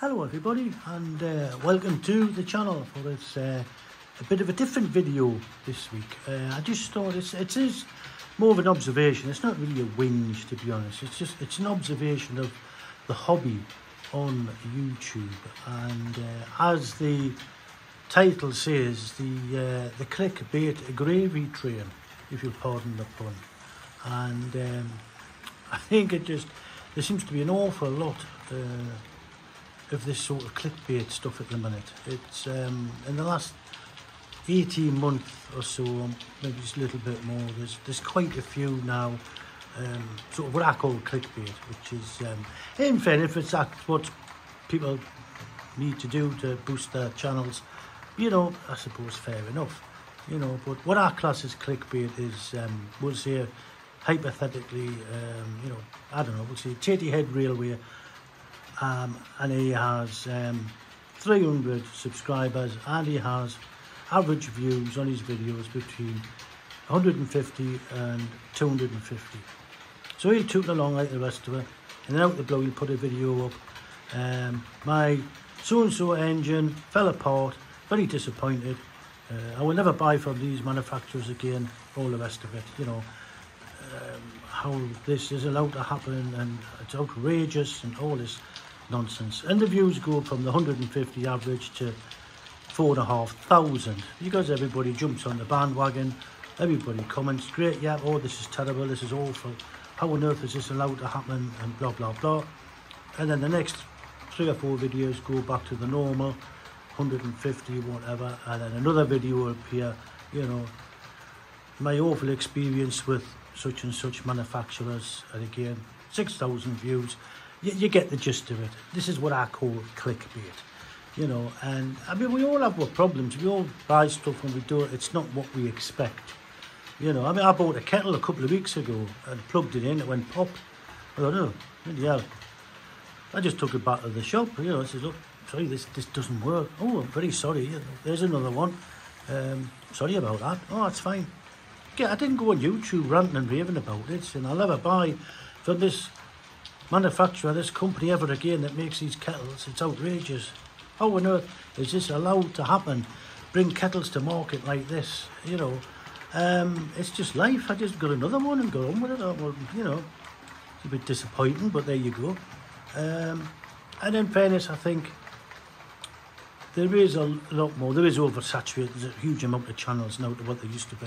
Hello everybody, and welcome to the channel for this a bit of a different video this week. I just thought it is more of an observation. It's not really a whinge, to be honest. It's an observation of the hobby on YouTube, and as the title says, the clickbait gravy train, if you'll pardon the pun. And I think there seems to be an awful lot of this sort of clickbait stuff at the minute. It's in the last 18 months or so, maybe just a little bit more, there's quite a few now, sort of what I call clickbait, which is, in fairness, if that's what people need to do to boost their channels, I suppose fair enough, but what I class as clickbait is, we'll say, hypothetically, I don't know, we'll say Tatey Head Railway, and he has 300 subscribers, and he has average views on his videos between 150 and 250. So he'll toot along like the rest of it, and then out the blue he'll put a video up. My so-and-so engine fell apart, very disappointed. I will never buy from these manufacturers again, all the rest of it, how this is allowed to happen, and it's outrageous and all this nonsense. And the views go from the 150 average to 4,500 because everybody jumps on the bandwagon, everybody comments, great, yeah, oh, this is terrible, this is awful, how on earth is this allowed to happen, and blah blah blah. And then the next 3 or 4 videos go back to the normal 150 whatever, and then another video will appear, my awful experience with such and such manufacturers, and again 6,000 views. You get the gist of it. This is what I call clickbait, and I mean, we all have our problems. We all buy stuff and we do it. It's not what we expect, I mean, I bought a kettle a couple of weeks ago and plugged it in, it went pop. I thought, oh, bloody hell. I just took it back to the shop, I said, look, sorry, this doesn't work. Oh, I'm very sorry, there's another one. Sorry about that. Oh, that's fine. Yeah, I didn't go on YouTube ranting and raving about it, and I'll never buy from this manufacturer, this company ever again that makes these kettles. It's outrageous. How on earth is this allowed to happen? Bring kettles to market like this, it's just life. I just got another one and go on with it. Well, it's a bit disappointing, but there you go. And in fairness, I think there is a lot more. There is oversaturated. There's a huge amount of channels now to what there used to be.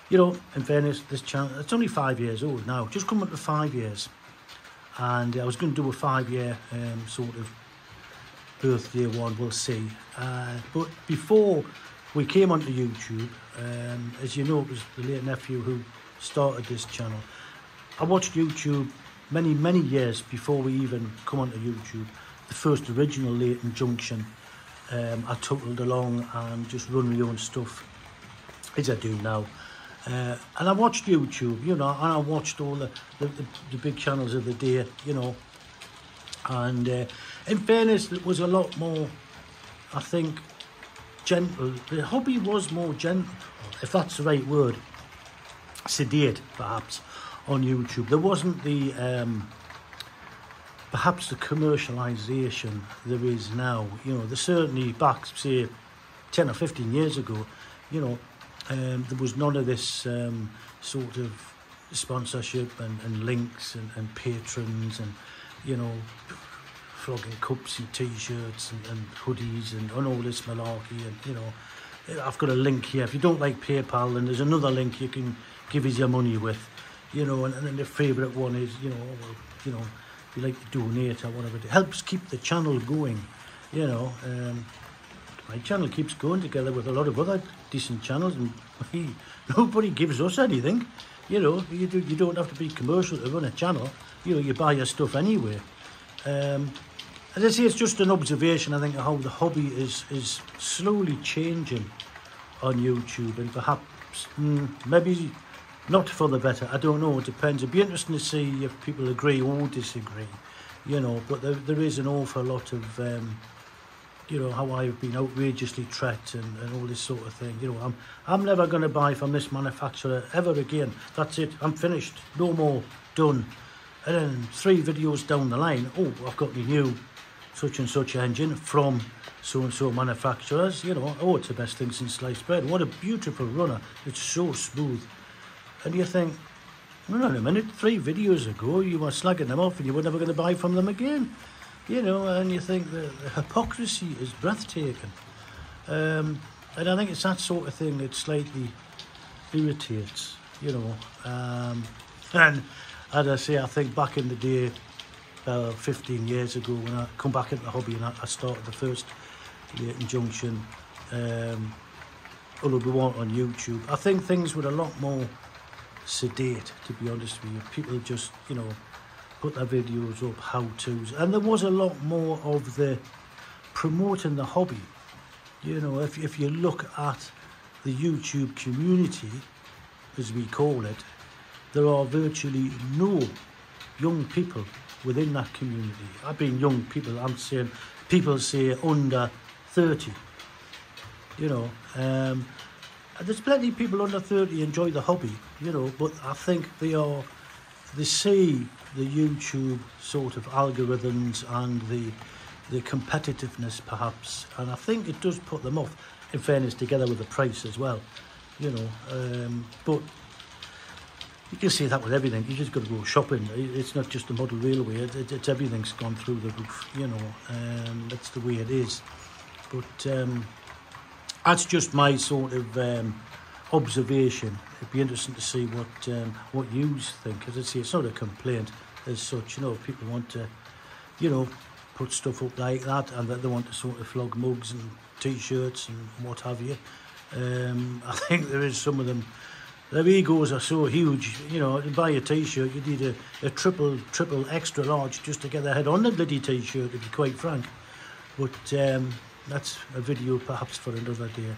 In fairness, this channel, it's only 5 years old now, just come up to 5 years. And I was going to do a 5-year sort of birthday one, we'll see. But before we came onto YouTube, as you know, it was the late nephew who started this channel. I watched YouTube many years before we even come onto YouTube. The first original Leighton Junction, I tootled along and just run my own stuff, as I do now. And I watched YouTube, and I watched all the big channels of the day, and in fairness, it was a lot more, I think, gentle. The hobby was more gentle, if that's the right word, sedate, perhaps, on YouTube. There wasn't the, perhaps the commercialisation there is now, there's certainly back, say, 10 or 15 years ago, there was none of this sort of sponsorship and links and patrons and, flogging cups and t-shirts and hoodies and all this malarkey. And, I've got a link here. If you don't like PayPal, then there's another link you can give us your money with, and then the favourite one is, if you like to donate or whatever. It helps keep the channel going, my channel keeps going together with a lot of other decent channels, and nobody gives us anything. You don't have to be commercial to run a channel. You buy your stuff anyway. As I say, it's just an observation, I think, of how the hobby is slowly changing on YouTube, and perhaps maybe not for the better. I don't know. It depends. It'd be interesting to see if people agree or disagree. But there is an awful lot of how I've been outrageously treated and all this sort of thing. I'm never going to buy from this manufacturer ever again. That's it. I'm finished. No more. Done. And then 3 videos down the line, oh, I've got my new such and such engine from so and so manufacturers, you know, oh, it's the best thing since sliced bread. What a beautiful runner. It's so smooth. And you think, hold on a minute, 3 videos ago you were slagging them off and you were never going to buy from them again. You know, and you think the hypocrisy is breathtaking. And I think it's that sort of thing that slightly irritates, you know. And as I say, I think back in the day, 15 years ago, when I come back into the hobby and I started the first Leighton Junction, although we weren't on YouTube, I think things were a lot more sedate, to be honest with you. People just, you know, put their videos up, how-tos, and there was a lot more of the promoting the hobby. You know, if you look at the YouTube community, as we call it, there are virtually no young people within that community. I've been young people, I'm saying people say under 30, you know. There's plenty of people under 30 enjoy the hobby, you know, but I think they see the YouTube sort of algorithms and the competitiveness perhaps, and I think it does put them off, in fairness, together with the price as well, you know. But you can see that with everything. You just got to go shopping. It's not just the model railway, it's everything's gone through the roof, you know. That's the way it is. But that's just my sort of observation. It'd be interesting to see what you think. As I say, it's not a complaint as such, you know. People want to, you know, put stuff up like that, and that they want to sort of flog mugs and t-shirts and what have you. I think there is some of them, their egos are so huge, you know. To buy a t-shirt you need a triple extra large just to get their head on the bloody t-shirt, to be quite frank. But that's a video perhaps for another day.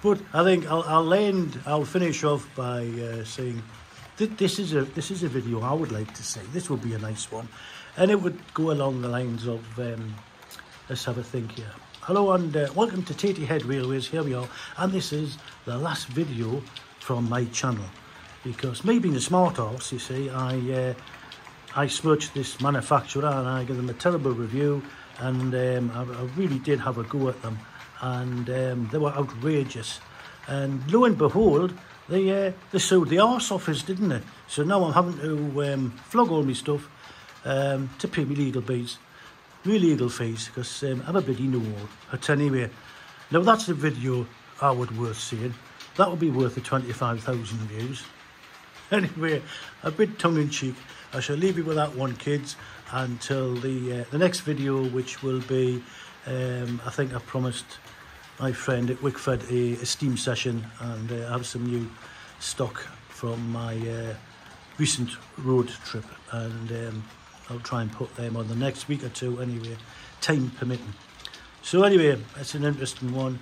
But I think I'll finish off by saying that this is a video I would like to see. This would be a nice one, and it would go along the lines of let's have a think here. Hello and welcome to Tatey Head Railways. Here we are, and this is the last video from my channel, because me being a smart arse, you see, I smirched this manufacturer and I gave them a terrible review, and I really did have a go at them, and they were outrageous. And lo and behold, they sued the arse off us, didn't they? So now I'm having to flog all my stuff to pay me legal fees. Legal fees, because I'm a bloody know-all. But anyway, now that's a video I would worth seeing. That would be worth the 25,000 views. Anyway, a bit tongue-in-cheek. I shall leave you with that one, kids, until the next video, which will be, I think I promised my friend at Wickford a steam session, and I have some new stock from my recent road trip, and I'll try and put them on the next week or two anyway, time permitting. So anyway, it's an interesting one.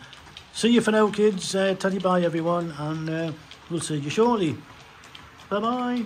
See you for now, kids. Taddy bye everyone, and we'll see you shortly. Bye bye.